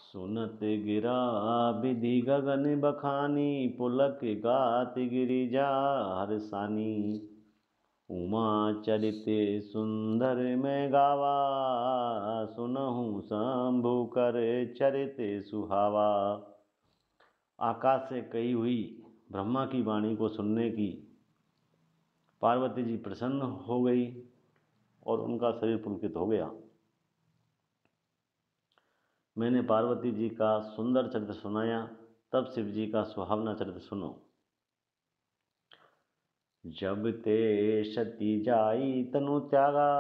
सुनत गिरा विधि गगन बखानी, पुलक गात गिरिजा हरसानी। उमा चरित सुंदर में गावा, सुनहु शंभु कर चरित सुहावा। आकाश से कही हुई ब्रह्मा की वाणी को सुनने की पार्वती जी प्रसन्न हो गई और उनका शरीर पुलकित हो गया। मैंने पार्वती जी का सुंदर चरित्र सुनाया, तब शिव जी का सुहावना चरित्र सुनो। जब ते सती जाई तनु त्यागा,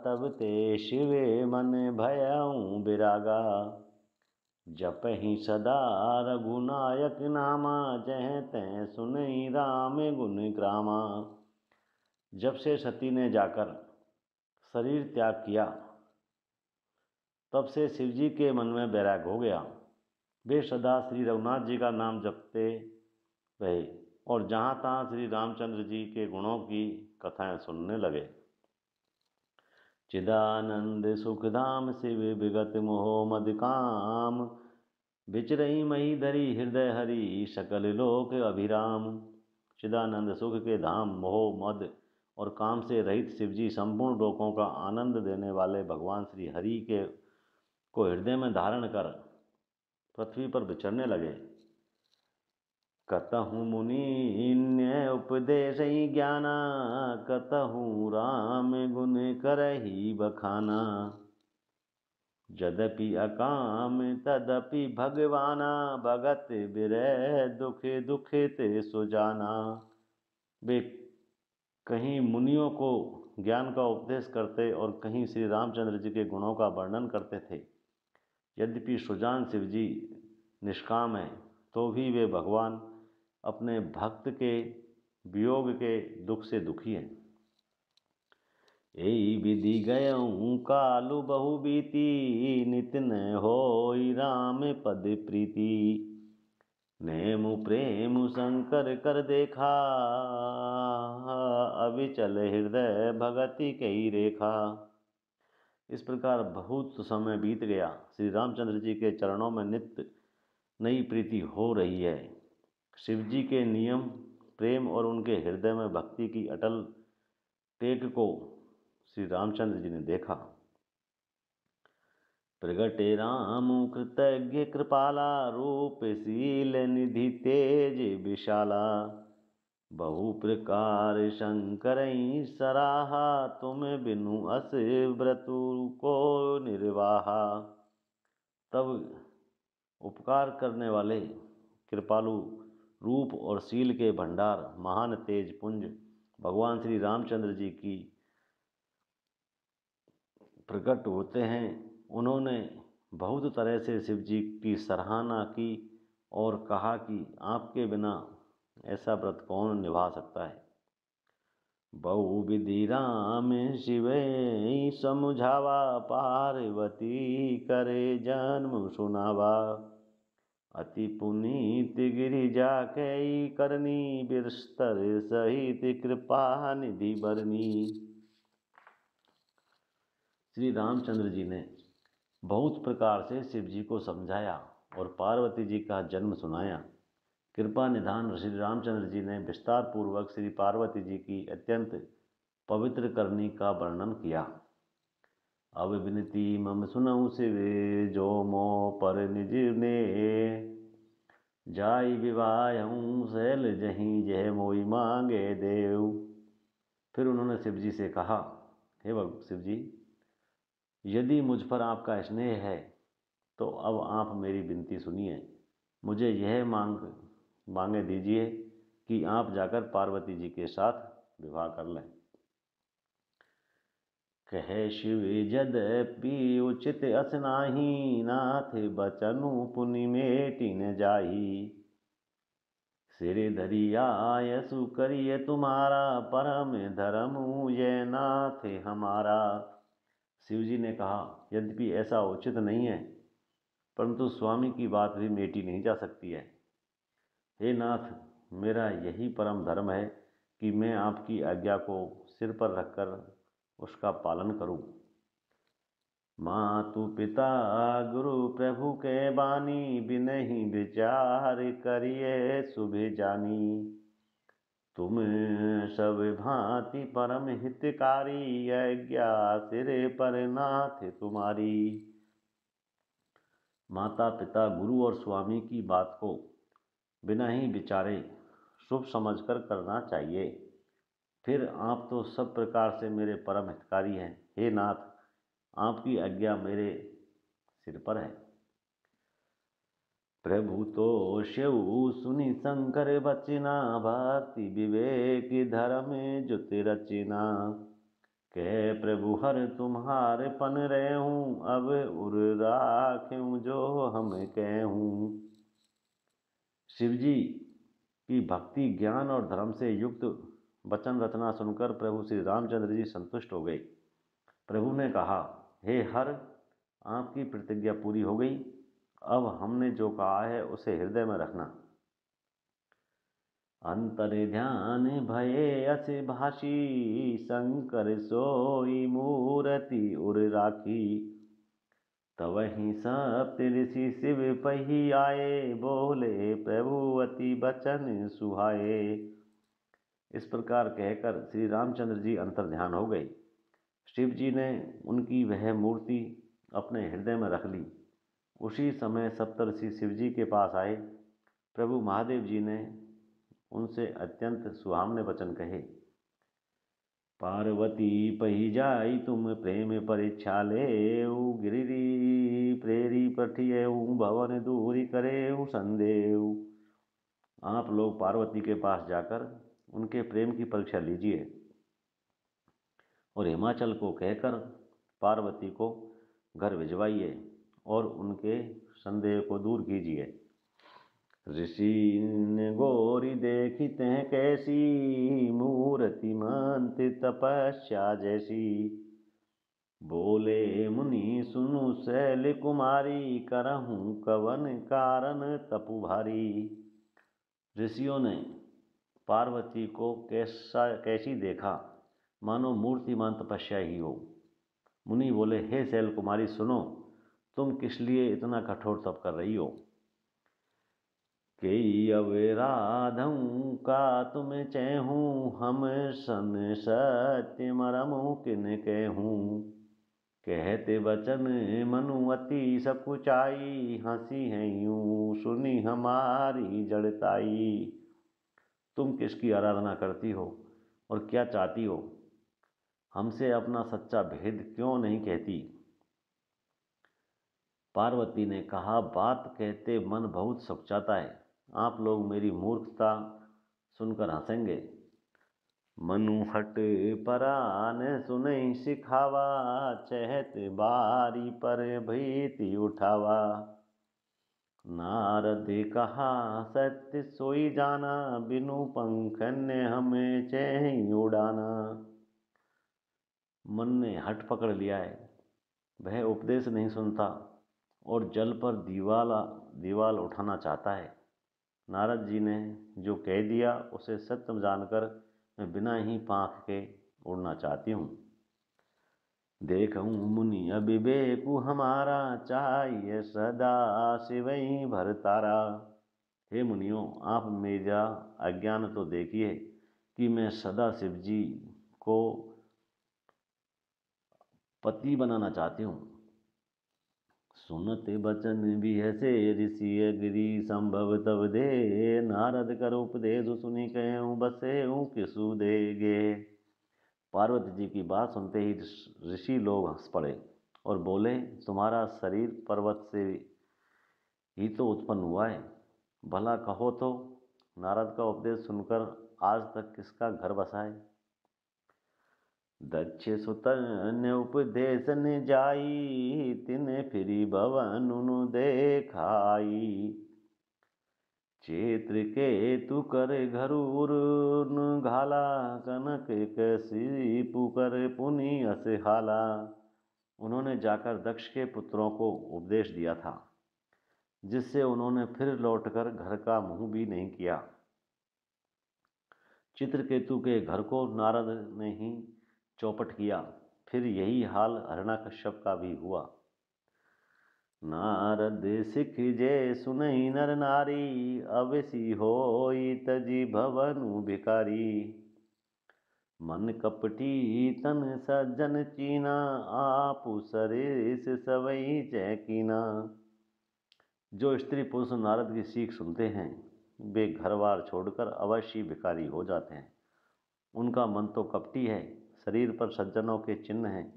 तब ते शिवे मन भयउ बिरागा। जपहि सदा रघुनायक नामा, जह तह सुनई राम गुण ग्रामा। जब से सती ने जाकर शरीर त्याग किया, तब से शिव जी के मन में बैराग हो गया। वे सदा श्री रघुनाथ जी का नाम जपते रहे और जहाँ तहाँ श्री रामचंद्र जी के गुणों की कथाएं सुनने लगे। चिदानंद सुखधाम शिव विगत मोह मद काम, विचरई मही धरी हृदय हरि सकल लोक अभिराम। चिदानंद सुख के धाम मोह मद और काम से रहित शिव जी संपूर्ण लोकों का आनंद देने वाले भगवान श्री हरि के को हृदय में धारण कर पृथ्वी पर विचरने लगे। कतहु मुनि उपदेश ज्ञाना, कतहु राम गुण करहि बखाना। यद्यपि अकाम तदपि भगवाना, भगत बिरह दुख दुखित सुजाना। वे कहीं मुनियों को ज्ञान का उपदेश करते और कहीं श्री रामचंद्र जी के गुणों का वर्णन करते थे। यद्यपि सुजान शिव जी निष्काम हैं, तो भी वे भगवान अपने भक्त के वियोग के दुख से दुखी हैं। एई विधि गयऊँ कालु बहु बीती, नित न होई राम पद प्रीति। नेमु प्रेम शंकर कर देखा, अविचल हृदय भगति कई रेखा। इस प्रकार बहुत समय बीत गया। श्री रामचंद्र जी के चरणों में नित्य नई प्रीति हो रही है। शिव जी के नियम प्रेम और उनके हृदय में भक्ति की अटल टेक को श्री रामचंद्र जी ने देखा। प्रगटे राम कृतज्ञ कृपाला, रूप शील निधि तेज विशाला। बहु प्रकार शंकरई सराहा, तुम बिनु अस व्रतु को निर्वाहा। तब उपकार करने वाले कृपालु रूप और शील के भंडार महान तेज पुंज भगवान श्री रामचंद्र जी की प्रकट होते हैं। उन्होंने बहुत तरह से शिव जी की सराहना की और कहा कि आपके बिना ऐसा व्रत कौन निभा सकता है। बहु विधि राम शिव समुझावा, पार्वती करे जन्म सुनावा। अति पुनीत गिरिजा कई करनी, बिस्तर सहित कृपा निधि बरनी। श्री रामचंद्र जी ने बहुत प्रकार से शिव जी को समझाया और पार्वती जी का जन्म सुनाया। कृपा निधान श्री रामचंद्र जी ने विस्तार पूर्वक श्री पार्वती जी की अत्यंत पवित्र करनी का वर्णन किया। अब विनती मम सुनऊ शिव, जो मो पर निज ने। जाई विवाहऊँ शैल जहीं, जय मोई मांगे देव। फिर उन्होंने शिव जी से कहा, हे शिव जी, यदि मुझ पर आपका स्नेह है तो अब आप मेरी विनती सुनिए। मुझे यह मांगे दीजिए कि आप जाकर पार्वती जी के साथ विवाह कर लें। कहे शिव यद्यपि उचित अस नाही, नाथ बचनु पुनि मेटि न जाही। सिर धरि आयसु करिय तुम्हारा, परम धर्म ये नाथ हमारा। शिव जी ने कहा, यद्यपि ऐसा उचित नहीं है, परंतु स्वामी की बात भी मेटी नहीं जा सकती है। हे नाथ, मेरा यही परम धर्म है कि मैं आपकी आज्ञा को सिर पर रखकर उसका पालन करूं। मातु पिता गुरु प्रभु के बानी, बिनहि विचार करिए शुभ जानी। तुम सब भांति परम हितकारी, आज्ञा सिरे पर नाथ तुम्हारी। माता पिता गुरु और स्वामी की बात को बिना ही विचारे शुभ समझकर करना चाहिए। फिर आप तो सब प्रकार से मेरे परम हितकारी हैं। हे नाथ, आपकी आज्ञा मेरे सिर पर है। प्रभु तो शिव सुनि शंकर बचना, भक्ति विवेक धर्म जुत रचना। कह प्रभु हर तुम्हारे पन रहूं, अब उर राख्यूं जो हम कहूं। शिवजी की भक्ति ज्ञान और धर्म से युक्त वचन रचना सुनकर प्रभु श्री रामचंद्र जी संतुष्ट हो गए। प्रभु ने कहा, हे हर, आपकी प्रतिज्ञा पूरी हो गई। अब हमने जो कहा है उसे हृदय में रखना। अंतर ध्यान भये अस भाषी, शंकर सोई मूर्ति उर राखी। तवहि सप्त ऋषि शिव पही आए, बोले प्रभु अति बचन सुहाए। इस प्रकार कहकर श्री रामचंद्र जी अंतर ध्यान हो गए। शिव जी ने उनकी वह मूर्ति अपने हृदय में रख ली। उसी समय सप्तऋषि शिव जी के पास आए। प्रभु महादेव जी ने उनसे अत्यंत सुहावने वचन कहे। पार्वती पही जाई तुम प्रेम परीक्षा लेऊ, गिरि प्रेरी पठिएऊ, भवन दूरी करेऊ संदेव। आप लोग पार्वती के पास जाकर उनके प्रेम की परीक्षा लीजिए और हिमाचल को कहकर पार्वती को घर भिजवाइए और उनके संदेह को दूर कीजिए। ऋषि ने गोरी देखते हैं कैसी, मूर्ति मंत्र तपस्या जैसी। बोले मुनि सुनु शैल कुमारी, करहूं कवन कारण तपु भारी। ऋषियों ने पार्वती को कैसी देखा, मानो मूर्तिमान तपस्या ही हो। मुनि बोले, हे शैल कुमारी सुनो, तुम किस लिए इतना कठोर तप कर रही हो। के अवराधं का तुम चहूं, हम सन सत्य मरमु किन कहूं। कहते वचन मनु अति सकुचाई, हंसी है यूं सुनी हमारी जड़ताई। तुम किसकी आराधना करती हो और क्या चाहती हो, हमसे अपना सच्चा भेद क्यों नहीं कहती। पार्वती ने कहा, बात कहते मन बहुत सकुचाता है। आप लोग मेरी मूर्खता सुनकर हंसेंगे। मनु हट परान सुनई सिखावा, चहत बारी पर भीति उठावा। नारद कहा सत्य सोई जाना, बिनु पंखन्य हमें चह उड़ाना। मन ने हट पकड़ लिया है, वह उपदेश नहीं सुनता और जल पर दीवाल उठाना चाहता है। नारद जी ने जो कह दिया उसे सत्य जानकर मैं बिना ही पाँख के उड़ना चाहती हूँ। देखूं मुनि अविवेकु हमारा, चाहिए सदा शिवई भरतारा। हे मुनियों, आप मेरा अज्ञान तो देखिए कि मैं सदा शिव जी को पति बनाना चाहती हूँ। सुनते बचन बिहसे ऋषि गिरि, संभव तब दे। नारद कर उपदेश सुनी कहूँ, बसे हूँ किसु देगे। पार्वती जी की बात सुनते ही ऋषि लोग हंस पड़े और बोले, तुम्हारा शरीर पर्वत से ही तो उत्पन्न हुआ है, भला कहो तो नारद का उपदेश सुनकर आज तक किसका घर बसा है। दक्ष सुतन उपदेश न जाई, तिने फिरी भवन उनु देखाई। चेत्र के तु कर घरूर घाला, कनक कसी पुकर पुनि अस हाला। उन्होंने जाकर दक्ष के पुत्रों को उपदेश दिया था, जिससे उन्होंने फिर लौटकर घर का मुंह भी नहीं किया। चित्रकेतु के घर को नारद ने ही चौपट किया, फिर यही हाल हिरण्यकश्यप का भी हुआ। नारद सिख जे सुनई नर नारी, अवसी होई तजी भवनु भिकारी। मन कपटी तन सज्जन चीना, आपु सरेस सवई चैकीना। जो स्त्री पुरुष नारद की सीख सुनते हैं वे घर बार छोड़कर अवश्य भिखारी हो जाते हैं। उनका मन तो कपटी है, शरीर पर सज्जनों के चिन्ह हैं,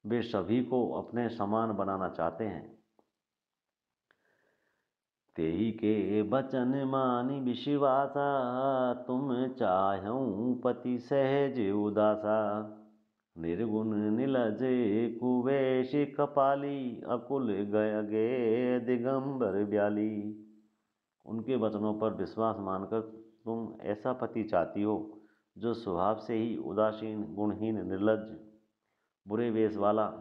वे सभी को अपने समान बनाना चाहते हैं। तेई के बचन मानी विश्वासा, तुम चाहूं पति सहज उदासा। निर्गुण निलज कुवेश कपाली, अकुल गए दिगंबर ब्याली। उनके वचनों पर विश्वास मानकर तुम ऐसा पति चाहती हो जो स्वभाव से ही उदासीन, गुणहीन, निर्लज्ज, बुरे वेश वाला,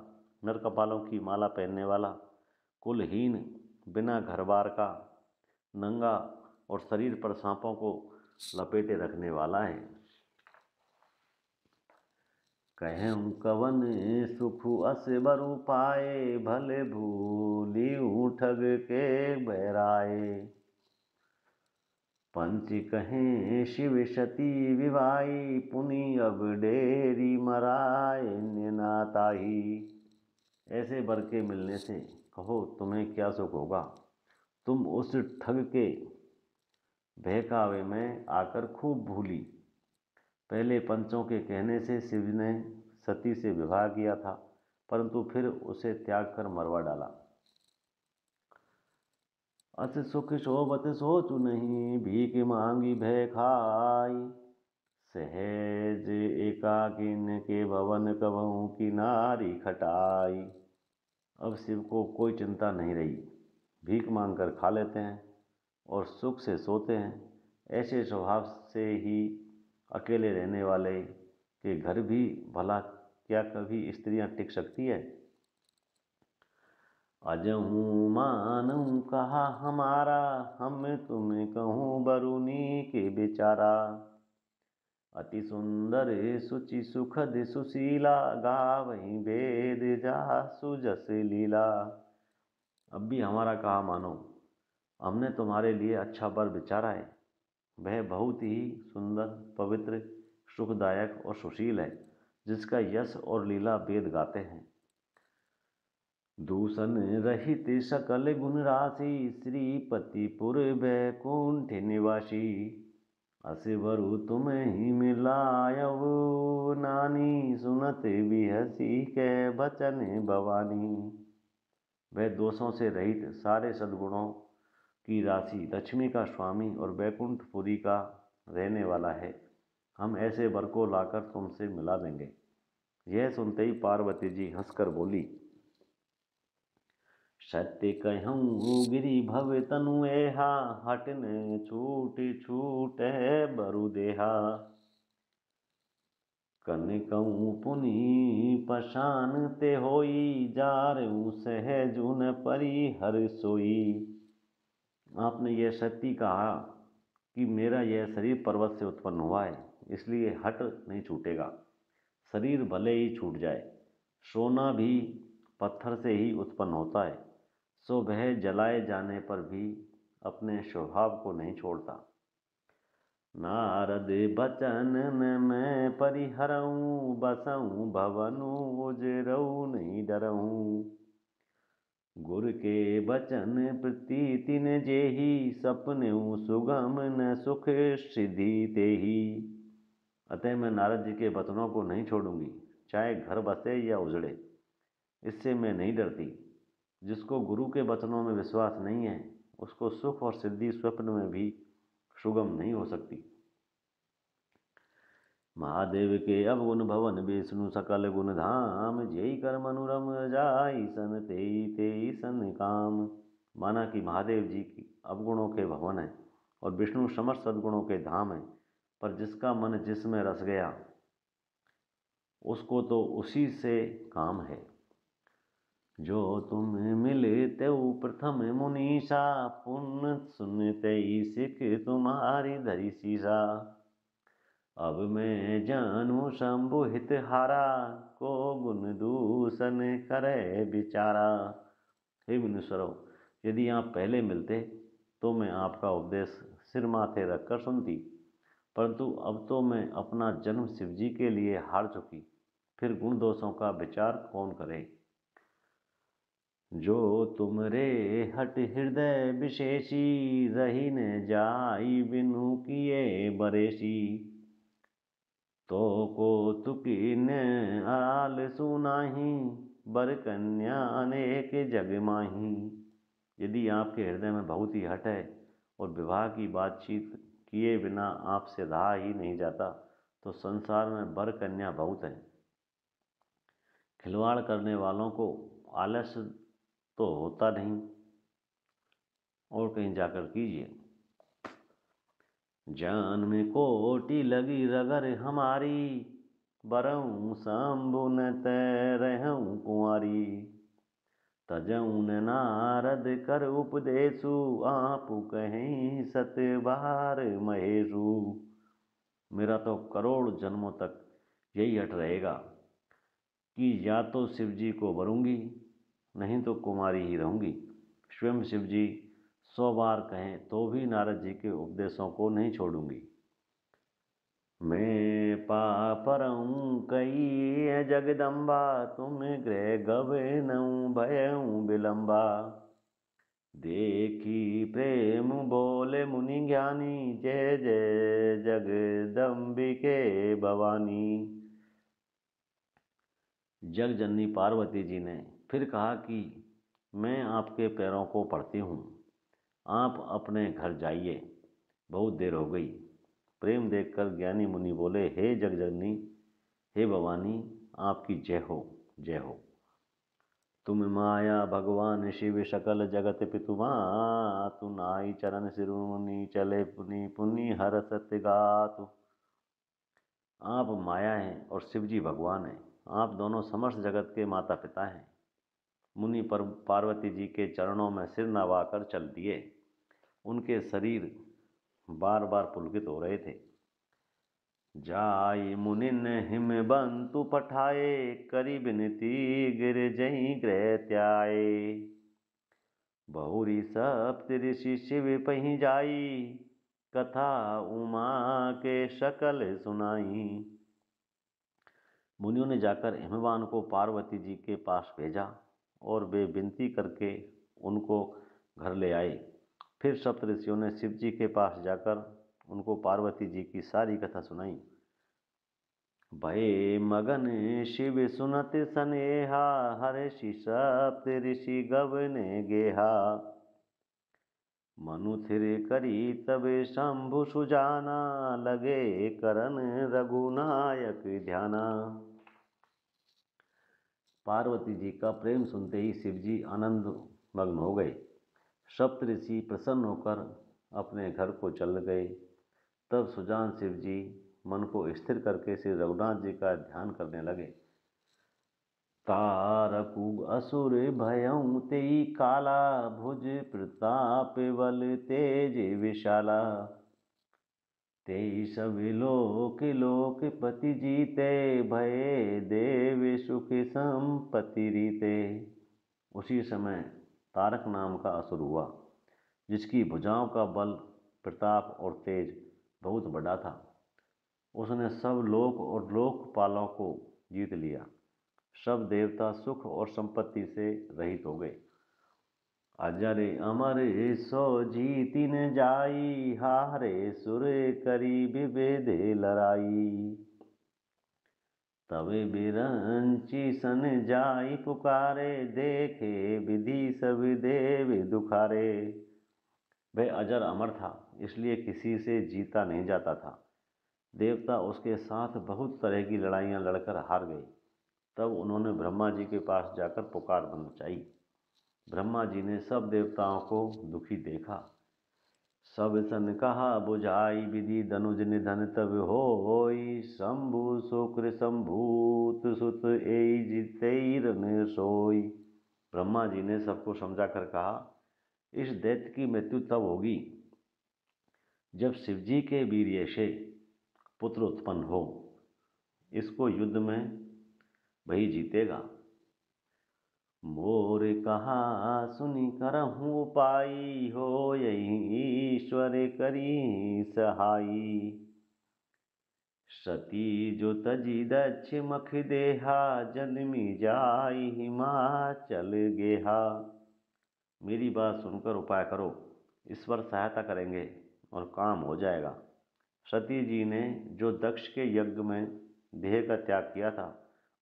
नरकपालों की माला पहनने वाला, कुलहीन, बिना घर बार का, नंगा और शरीर पर सांपों को लपेटे रखने वाला है। कहूँ कवन सुख अस बरु पाए, भले भूलियूँ ठग के बहराए। पंच कहें शिव सती विवाई, पुनि अब डेरी मराए नाताही। ऐसे वर के मिलने से कहो तुम्हें क्या सुख होगा। तुम उस ठग के बहकावे में आकर खूब भूली। पहले पंचों के कहने से शिव ने सती से विवाह किया था, परंतु फिर उसे त्याग कर मरवा डाला। अस सुख शोभत सोचु नहीं, भीख मांगी भय खाई। सहज एकाकिन के भवन, कबहू की नारी खटाई। अब शिव को कोई चिंता नहीं रही, भीख मांगकर खा लेते हैं और सुख से सोते हैं। ऐसे स्वभाव से ही अकेले रहने वाले के घर भी भला क्या कभी स्त्रियां टिक सकती है। अजहूँ मानूँ कहा हमारा, हम तुम्हें कहूँ बरुनी के बेचारा। अति सुंदर सुचि सुखद सुशीला, गावहीं वेद जासु जस लीला। अब भी हमारा कहा मानो, हमने तुम्हारे लिए अच्छा वर विचारा है। वह बहुत ही सुंदर, पवित्र, सुखदायक और सुशील है, जिसका यश और लीला वेद गाते हैं। दूषण रहित सकल गुण राशि, श्रीपतिपुर बैकुंठ निवासी। असवरु तुम्हें ही मिलायव नानी, सुनत बिहसी के बचन भवानी। वह दोषों से रहित सारे सद्गुणों की राशि, लक्ष्मी का स्वामी और बैकुंठपुरी का रहने वाला है। हम ऐसे वर को लाकर तुमसे मिला देंगे। यह सुनते ही पार्वती जी हंसकर बोली, सत्य कहूँ गिरि भव तनु एहा, हटन छूट छूट है बरु देहा। कनकऊ पुनि पशान ते होई, जारऊ सहजुन परि हर सोई। आपने यह सत्य कहा कि मेरा यह शरीर पर्वत से उत्पन्न हुआ है, इसलिए हट नहीं छूटेगा। शरीर भले ही छूट जाए, सोना भी पत्थर से ही उत्पन्न होता है, सो वह जलाए जाने पर भी अपने स्वभाव को नहीं छोड़ता। नारद बचन मैं परिहरऊँ, बसऊँ भवनु उजरऊ नहीं डरऊँ। गुर के बचन प्रतीति न जेहि, सपनेऊ सुगम न सुख सिद्धि तेहि। अतः मैं नारद जी के वचनों को नहीं छोड़ूंगी, चाहे घर बसे या उजड़े, इससे मैं नहीं डरती। जिसको गुरु के वचनों में विश्वास नहीं है, उसको सुख और सिद्धि स्वप्न में भी सुगम नहीं हो सकती। महादेव के अवगुण भवन, विष्णु सकल गुण धाम। जेई कर मनुरम जाई, सन तेई तेई सन काम। माना कि महादेव जी की अवगुणों के भवन है और विष्णु समस्त सद्गुणों के धाम है, पर जिसका मन जिसमें रस गया उसको तो उसी से काम है। जो तुम मिले तेऊ प्रथम मुनीषा, पुण्य सुनते ही सिख तुम्हारी धरी शीशा। अब मैं जानू शंभु हित हारा, को गुण दूषण करे बिचारा। हे मुनीश्वरों, यदि आप पहले मिलते तो मैं आपका उपदेश सिर माथे रखकर सुनती, परंतु अब तो मैं अपना जन्म शिवजी के लिए हार चुकी, फिर गुण दोषों का विचार कौन करे। जो तुमरे हट हृदय विशेषी, रही न जाई बिनु किए बरेसी। तो को तुकीन आल सुनाही, बर कन्या अनेक जग माही। यदि आपके हृदय में बहुत ही हट है और विवाह की बातचीत किए बिना आपसे रहा ही नहीं जाता, तो संसार में बर कन्या बहुत है। खिलवाड़ करने वालों को आलस्य तो होता नहीं, और कहीं जाकर कीजिए। जान में कोटि लगी रगर हमारी, बरऊँ शंभु न रहूँ कुंवारी। तजऊँ न नारद कर उपदेशु, आपु कहीं सत बार महेशु। मेरा तो करोड़ जन्मों तक यही हट रहेगा कि या तो शिव जी को वरूंगी, नहीं तो कुमारी ही रहूंगी। स्वयं शिव जी 100 बार कहें तो भी नारद जी के उपदेशों को नहीं छोड़ूंगी। मैं पापरऊँ कई जगदम्बा, तुम गृह गवनऊँ भयऊँ विलंबा। देखी प्रेम बोले मुनि ज्ञानी, जय जय जगदम्बिके भवानी। जगजननी पार्वती जी ने फिर कहा कि मैं आपके पैरों को पड़ती हूँ, आप अपने घर जाइए, बहुत देर हो गई। प्रेम देखकर ज्ञानी मुनि बोले, हे जगजननी, हे भवानी, आपकी जय हो, जय हो। तुम माया भगवान शिव सकल जगत पितुमा, तु नाई चरण सिरुमुनि चले पुनि पुनि हर सत्य गातु। आप माया हैं और शिव जी भगवान हैं, आप दोनों समस्त जगत के माता पिता हैं। मुनि पर पार्वती जी के चरणों में सिर नवाकर चल दिए। उनके शरीर बार बार पुलकित हो रहे थे। जाई मुनिन हिम बंतु पठाए, करी बिनती गिर जहीं गृह त्याए। बहुरी सप्त ऋषि शिव पही जाई, कथा उमा के शकल सुनाई। मुनियों ने जाकर हिमवान को पार्वती जी के पास भेजा और वे विनती करके उनको घर ले आए। फिर सप्तऋषियों ने शिव जी के पास जाकर उनको पार्वती जी की सारी कथा सुनाई। भये मगन शिव सुनत सनेहा, हर्षि सप्त ऋषि गवने गेहा। मनु थिर करी तब शंभु सुजाना, लगे करन रघुनायक ध्याना। पार्वती जी का प्रेम सुनते ही शिव जी आनंद मग्न हो गए। सप्तऋषि प्रसन्न होकर अपने घर को चल गए। तब सुजान शिव जी मन को स्थिर करके श्री रघुनाथ जी का ध्यान करने लगे। तारकु असुर भयऊँ तेई काला, भुज प्रताप बल तेज विशाला। तेई सब लोक लोकपति जीते, भये देव सुख संपत्ति रीते। उसी समय तारक नाम का असुर हुआ, जिसकी भुजाओं का बल, प्रताप और तेज बहुत बड़ा था। उसने सब लोक और लोकपालों को जीत लिया। सब देवता सुख और संपत्ति से रहित हो गए। अजर अमर सो जीति न जाई, हारे सुर करी विभेद लड़ाई। तवे बिरंची सन जाई पुकारे, देखे विधि सब देव दुखारे। वह अजर अमर था, इसलिए किसी से जीता नहीं जाता था। देवता उसके साथ बहुत तरह की लड़ाइयाँ लड़कर हार गए। तब उन्होंने ब्रह्मा जी के पास जाकर पुकार मचाई। ब्रह्मा जी ने सब देवताओं को दुखी देखा। सब सन कहा बुझाई, विधि धनुज निधन तब होई। शंभु शुक्र शंभूत सुत एई जितेर न सोई। ब्रह्मा जी ने सबको समझा कर कहा, इस दैत्य की मृत्यु तब होगी जब शिवजी के वीर्य से पुत्र उत्पन्न हो, इसको युद्ध में वही जीतेगा। मोर कहा सुनी करहूँ उपाई, हो यही ईश्वर करी सहाई। सती जो तजी दक्ष मख देहा, जन्मी जाई हिमाचल गेहा। मेरी बात सुनकर उपाय करो, ईश्वर सहायता करेंगे और काम हो जाएगा। सती जी ने जो दक्ष के यज्ञ में देह का त्याग किया था,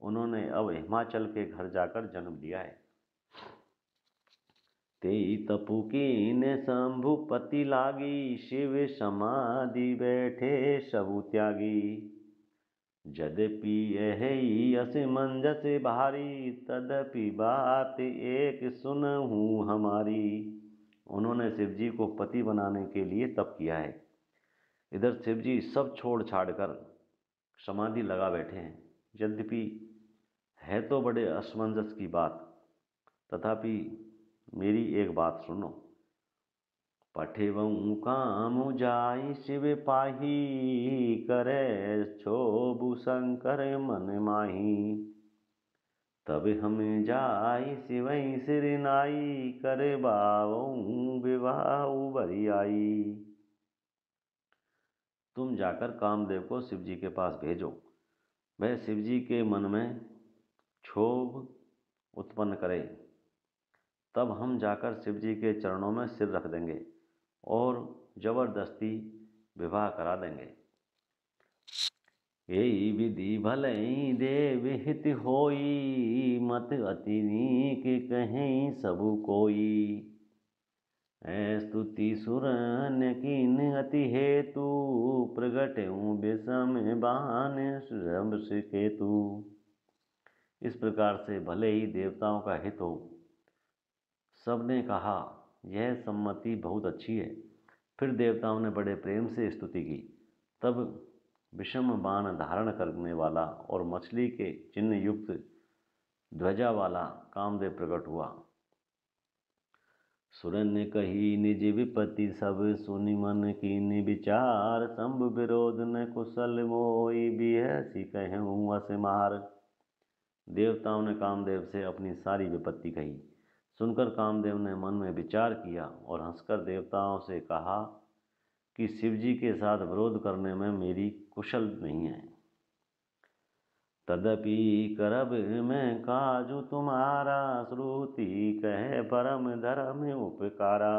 उन्होंने अब हिमाचल के घर जाकर जन्म लिया है। तेई तपु कीन शंभुपति लागी, शिव समाधि बैठे सबु त्यागी। यद्यपि यही असमंजस भारी, तदपि बात एक सुनहूँ हमारी। उन्होंने शिव जी को पति बनाने के लिए तप किया है। इधर शिव जी सब छोड़ छाड़ कर समाधि लगा बैठे हैं। यद्यपि है तो बड़े असमंजस की बात, तथापि मेरी एक बात सुनो। पठेवऊँ काम जाई शिव पाही, करे क्षोभु शंकर मन माही। तब हम जाई शिवई सिर नाई, करे बावऊँ विवाह बरी आई। तुम जाकर कामदेव को शिव जी के पास भेजो, वह शिव जी के मन में क्षोभ उत्पन्न करे, तब हम जाकर शिव जी के चरणों में सिर रख देंगे और जबरदस्ती विवाह करा देंगे। यही विधि भलई देव हित होई, मत अति नीक कहीं सबु कोई। स्तुति सुरन कीन अति हेतु, प्रगटऊँ विषम बान केतु। इस प्रकार से भले ही देवताओं का हित हो, सबने कहा यह सम्मति बहुत अच्छी है। फिर देवताओं ने बड़े प्रेम से स्तुति की। तब विषम बाण धारण करने वाला और मछली के चिन्ह युक्त ध्वजा वाला कामदेव प्रकट हुआ। सुरन ने कही निज विपत्ति सब, सुनि मन कीन विचार। शंभु विरोध न कुशल मोई, बिहसी कहूँ अस मार। देवताओं ने कामदेव से अपनी सारी विपत्ति कही। सुनकर कामदेव ने मन में विचार किया और हंसकर देवताओं से कहा कि शिव जी के साथ विरोध करने में मेरी कुशल नहीं है। तदपि करब मैं काजू तुम्हारा, श्रुति कहे परम धर्म उपकारा।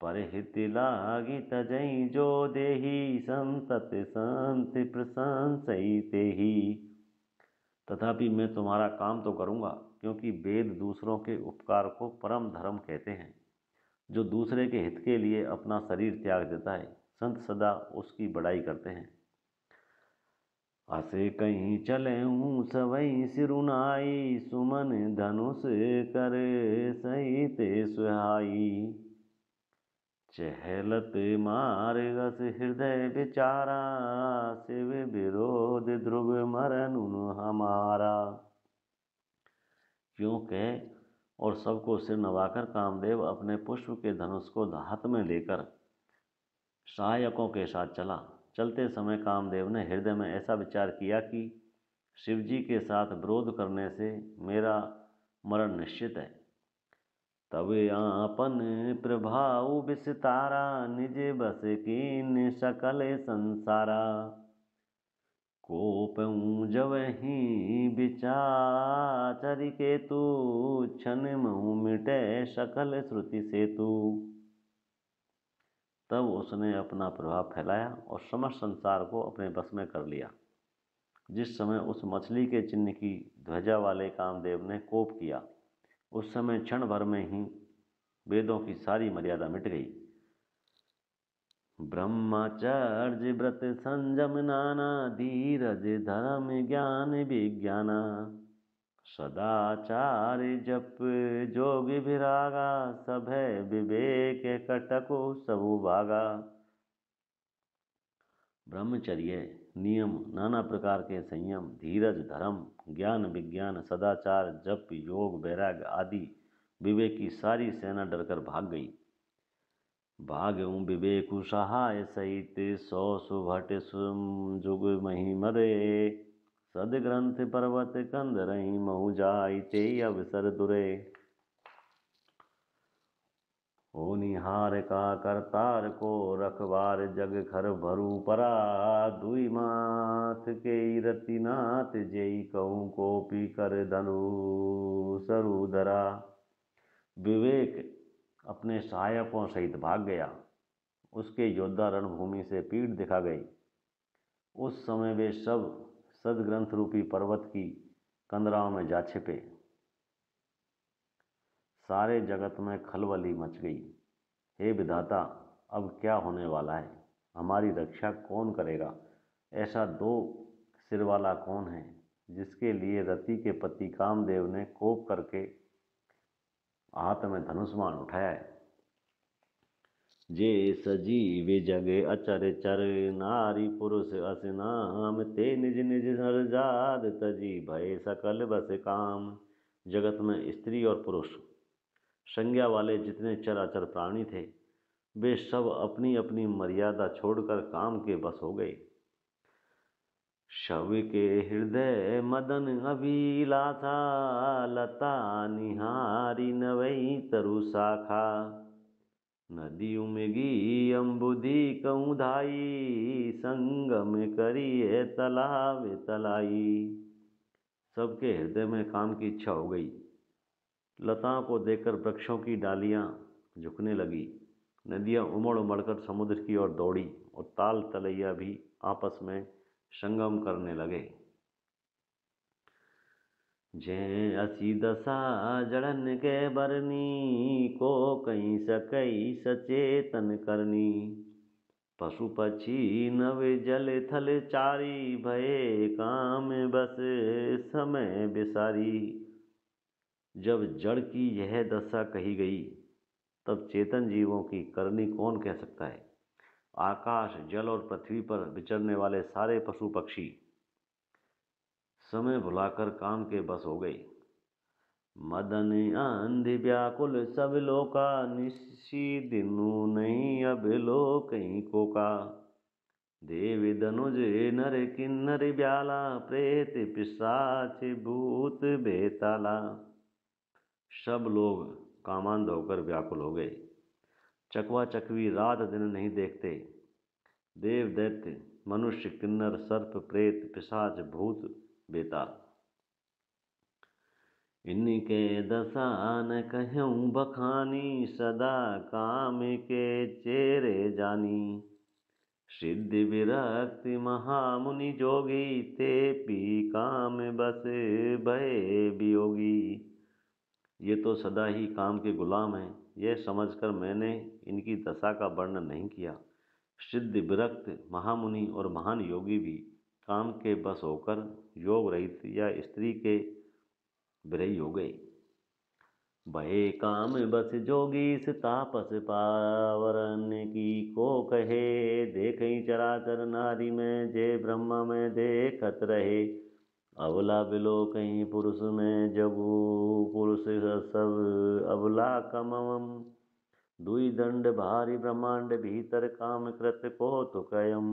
परहित लागी तजई जो देही, संतत संत प्रशंसई तेही। तथापि मैं तुम्हारा काम तो करूँगा, क्योंकि वेद दूसरों के उपकार को परम धर्म कहते हैं। जो दूसरे के हित के लिए अपना शरीर त्याग देता है, संत सदा उसकी बड़ाई करते हैं। असे कहीं चलऊँ सवई सिरुनाई, सुमन धनुष कर सहित सुहाई। चहलत मार्गस हृदय विचारा, शिव विरोध ध्रुव मरन हमारा। क्यों कह और सबको सिर नवाकर कामदेव अपने पुष्प के धनुष को हाथ में लेकर सहायकों के साथ चला। चलते समय कामदेव ने हृदय में ऐसा विचार किया कि शिव जी के साथ विरोध करने से मेरा मरण निश्चित है। तब आपन प्रभाव विस्तारा, निज बस कीन सकल संसारा। कोपऊँ जवहीं विचार केतु, क्षण महु मिटे सकल श्रुति सेतु। तब उसने अपना प्रभाव फैलाया और समस्त संसार को अपने बस में कर लिया। जिस समय उस मछली के चिन्ह की ध्वजा वाले कामदेव ने कोप किया, उस समय क्षण भर में ही वेदों की सारी मर्यादा मिट गई। ब्रह्मचर्य व्रत संयम नाना, धीरज धर्म ज्ञान विज्ञाना। सदाचार जप जोग विरागा, सभय विवेक कटकु सबु भागा। ब्रह्मचर्य नियम, नाना प्रकार के संयम, धीरज धर्म, ज्ञान विज्ञान, सदाचार जप योग वैराग्य आदि विवेक की सारी सेना डरकर भाग गई। भाग्यऊ विवेकु सहाय सहित, सौ सुभट जुग मही मरे। सदग्रंथ पर्वत कंद रही, महु जाई ते अवसर दुरे। हो निहार का करतार को, रखबार जग खर भरू परा। दुई माथ के रतिनाथ, जेई कहूँ कोपी कर धनु सरुधरा। विवेक अपने सहायकों सहित भाग गया। उसके योद्धा रणभूमि से पीठ दिखा गई। उस समय वे सब सदग्रंथ रूपी पर्वत की कंदराओं में जा छिपे। सारे जगत में खलबली मच गई। हे विधाता, अब क्या होने वाला है? हमारी रक्षा कौन करेगा? ऐसा दो सिर वाला कौन है जिसके लिए रति के पति कामदेव ने कोप करके हाथ में धनुष्मान उठाया है? जे सजीव जगे अचर चर, नारी पुरुष अस नाम। ते निज निज नर जात, तजी भय सकल बस काम। जगत में स्त्री और पुरुष संज्ञा वाले जितने चराचर प्राणी थे, वे सब अपनी अपनी मर्यादा छोड़कर काम के बस हो गए। शव के हृदय मदन अभिलाषा, लता निहारी नवई तरु शाखा। नदी उमगी अम्बुदी कहूँ धाई, संगम करिए तालाब तलाई। सबके हृदय में काम की इच्छा हो गई। लताओं को देखकर वृक्षों की डालियां झुकने लगी। नदियां उमड़ उमड़कर समुद्र की ओर दौड़ी और ताल तलैया भी आपस में संगम करने लगे। जय असी दशा जड़न के बरनी, को कहीं सकई सचेतन करनी। पशु पक्षी नव जल थल चारी, भये काम बस समय बिसारी। जब जड़ की यह दशा कही गई, तब चेतन जीवों की करनी कौन कह सकता है? आकाश, जल और पृथ्वी पर विचरने वाले सारे पशु पक्षी समय भुलाकर काम के बस हो गए। मदन आंधि व्याकुल सब लोका, निशी दिनु नहीं अब लोक कहीं को का। देव धनुज नर किन्नर ब्याला, प्रेत पिशाच भूत बेताला। सब लोग कामांध होकर व्याकुल हो गए। चकवा चकवी रात दिन नहीं देखते। देव दैत्य मनुष्य किन्नर सर्प प्रेत पिशाच भूत बेताल, इनके दशा न कहूँ बखानी। सदा काम के चेरे जानी। सिद्धि विरक्ति महामुनि जोगी, ते पी काम बस भय वियोगी। ये तो सदा ही काम के गुलाम हैं। यह समझकर मैंने इनकी दशा का वर्णन नहीं किया। सिद्ध विरक्त महामुनि और महान योगी भी काम के बस होकर योग रहित या स्त्री के विरही हो गए। भय काम बस जोगी, तापस पावरन की को कहे। देखई चराचर नारी में, जे ब्रह्मा में देखत रहे। अबला बिलो कहीं पुरुष में, जगु पुरुष सब अबला कमम। दुई दंड भारी ब्रह्मांड भीतर, काम कृत को तो कयम।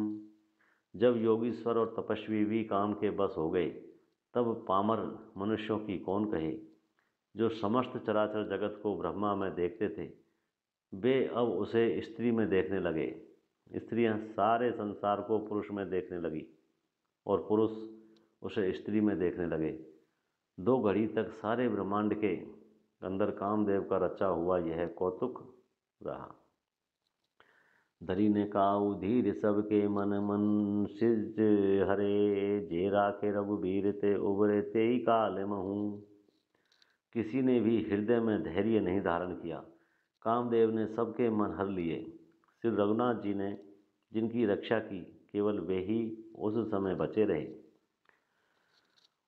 जब योगीश्वर और तपस्वी भी काम के बस हो गए, तब पामर मनुष्यों की कौन कहे। जो समस्त चराचर जगत को ब्रह्मा में देखते थे, वे अब उसे स्त्री में देखने लगे। स्त्रियां सारे संसार को पुरुष में देखने लगी और पुरुष उसे स्त्री में देखने लगे। 2 घड़ी तक सारे ब्रह्मांड के अंदर कामदेव का रचा हुआ यह कौतुक रहा। धरी ने काऊ धीर सबके मन, मन सिज हरे। जे राखे रघुबीर, ते उबरे ते ही काल महू। किसी ने भी हृदय में धैर्य नहीं धारण किया। कामदेव ने सबके मन हर लिए। श्री रघुनाथ जी ने जिनकी रक्षा की, केवल वे ही उस समय बचे रहे।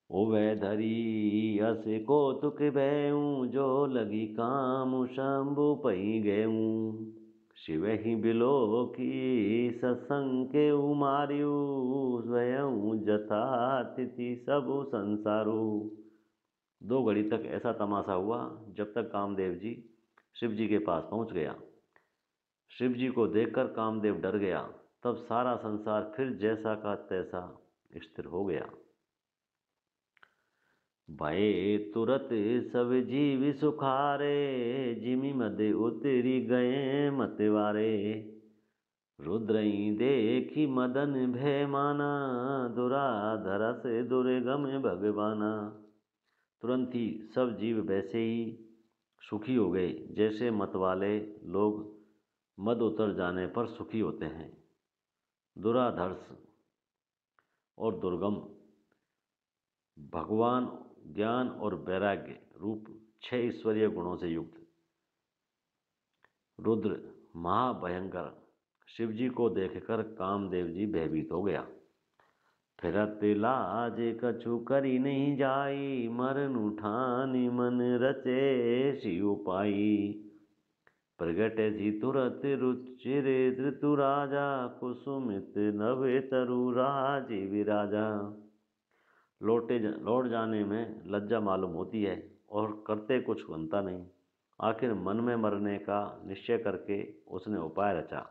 ओ वै धरी अस कौतुक भयऊँ, जो लगी काम शंभु पही गयऊँ। शिव ही बिलो की सत्संग उमार्यू, स्वयं जथा तिथि सब संसारू। 2 घड़ी तक ऐसा तमाशा हुआ, जब तक कामदेव जी शिव जी के पास पहुंच गया। शिव जी को देखकर कामदेव डर गया। तब सारा संसार फिर जैसा का तैसा स्थिर हो गया। भये तुरत सब जीव सुखारे, जिमि मद उतरी गए मतवारे। रुद्रई देखी मदन भय माना, दुराधर से दुर्गम भगवाना। तुरंत ही सब जीव वैसे ही सुखी हो गए जैसे मतवाले लोग मद उतर जाने पर सुखी होते हैं। दुराधर्ष और दुर्गम भगवान ज्ञान और वैराग्य रूप 6 ईश्वरीय गुणों से युक्त रुद्र महाभयंकर शिवजी को देखकर कामदेव जी भयभीत हो गया। फिरत लाज कछु करी नहीं जाई, मरन उठानी मन रचे शिव पाई। प्रगट जी तुरत रुचिरे धृतु राजा, कुसुमित नभे तरु राजी विराजा। लौट जाने में लज्जा मालूम होती है और करते कुछ बनता नहीं। आखिर मन में मरने का निश्चय करके उसने उपाय रचा।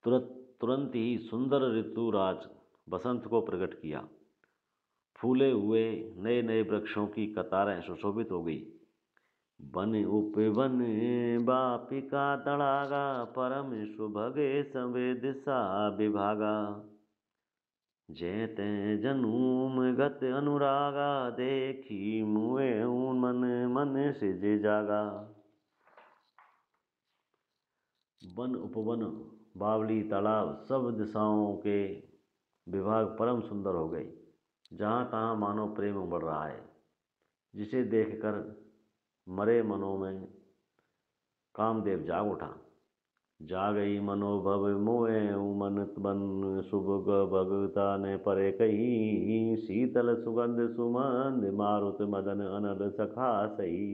तुरंत ही सुंदर ऋतुराज बसंत को प्रकट किया। फूले हुए नए नए वृक्षों की कतारें सुशोभित हो गई। बन उपवन बापिका तड़ागा, परम सुभगे संवे दिशा विभागा। जय ते जनूम गत अनुरागा, देखी मुए मन मन सिज जागा। वन उपवन बावली तालाब सब दिशाओं के विभाग परम सुंदर हो गए। जहाँ तहाँ मानो प्रेम उमड़ रहा है, जिसे देखकर मरे मनों में कामदेव जाग उठा। जागई मनोभव मोए मन बन, शुभ भगता ने परे कही। शीतल सुगंध सुमंद मारुत मदन अनल सखा सही।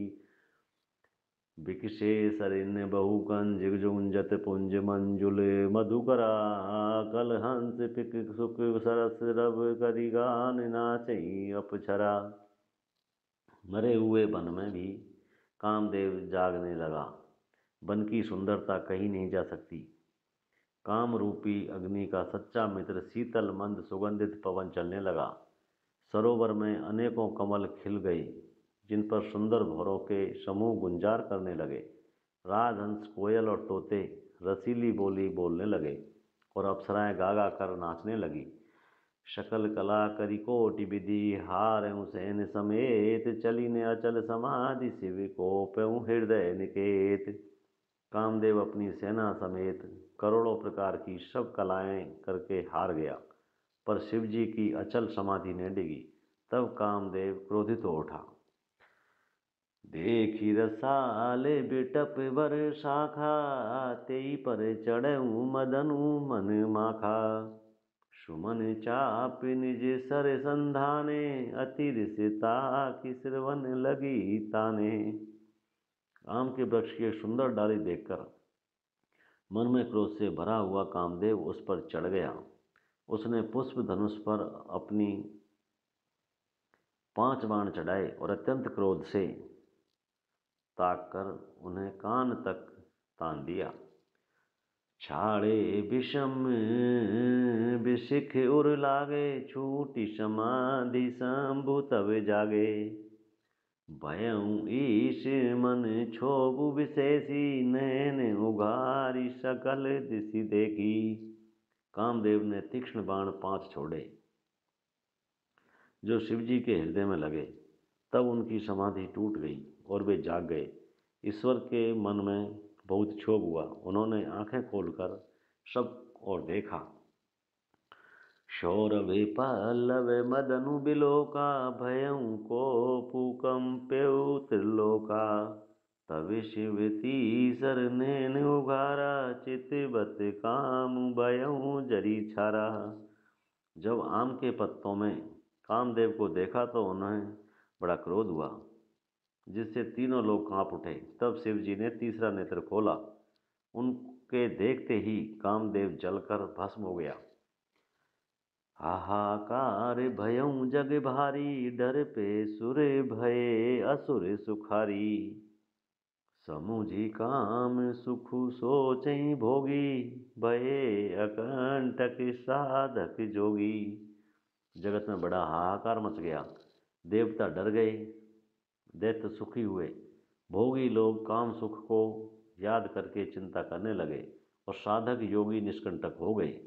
बिकशे सरिन बहुकन जिगजुंजत पुंज मंजुल मधुकरा। कल हंस पिक सुख सरस रव करी गान नाचई अपछरा। मरे हुए वन में भी कामदेव जागने लगा। वन की सुंदरता कहीं नहीं जा सकती। काम रूपी अग्नि का सच्चा मित्र शीतल मंद सुगंधित पवन चलने लगा। सरोवर में अनेकों कमल खिल गए, जिन पर सुंदर भौरों के समूह गुंजार करने लगे। राजहंस कोयल और तोते रसीली बोली बोलने लगे और अप्सराएं गा गा कर नाचने लगी। शकल कला करी कोटि विधि, हारऊं सैन समेत। चली ने अचल समाधि शिव को प्यऊ हृदय निकेत। कामदेव अपनी सेना समेत करोड़ों प्रकार की सब कलाएं करके हार गया, पर शिव जी की अचल समाधि न डिगी। तब कामदेव क्रोधित हो उठा। देखी रसाले बिटप वर शाखा, तेई पर चढ़ऊ मदनु मन माखा। सुमन चाप निज सर संधाने, अति रिसिता की श्रवण लगी ताने। आम के वृक्ष की एक सुंदर डाली देखकर मन में क्रोध से भरा हुआ कामदेव उस पर चढ़ गया। उसने पुष्प धनुष पर अपनी 5 बाण चढ़ाए और अत्यंत क्रोध से ताककर उन्हें कान तक तान दिया। छाड़े विषम विशिख उर लागे, छूटी समाधि शंभु तब जागे। भयऊ ईश मन क्षोभु विशेषी, नैन उघारी सकल दिशि देखी। कामदेव ने तीक्ष्ण बाण 5 छोड़े जो शिवजी के हृदय में लगे। तब उनकी समाधि टूट गई और वे जाग गए। ईश्वर के मन में बहुत क्षोभ हुआ। उन्होंने आंखें खोलकर सब और देखा। शौरभे पल्लव मदनु बिलोका, भयऊ को पुकंप्यउ त्रिलोका। तब शिव तीसर नैन उघारा, चितवत काम भयऊ जरी छारा। जब आम के पत्तों में कामदेव को देखा तो उन्हें बड़ा क्रोध हुआ, जिससे तीनों लोग कांप उठे। तब शिव जी ने तीसरा नेत्र खोला। उनके देखते ही कामदेव जलकर भस्म हो गया। हाहाकार भयऊ जग भारी, डर पे सुर भये असुर सुखारी। समुझी काम सुख सोचई भोगी, भये अकंटक साधक जोगी। जगत में बड़ा हाहाकार मच गया, देवता डर गए, दैत्य सुखी हुए, भोगी लोग काम सुख को याद करके चिंता करने लगे और साधक योगी निष्कंटक हो गए।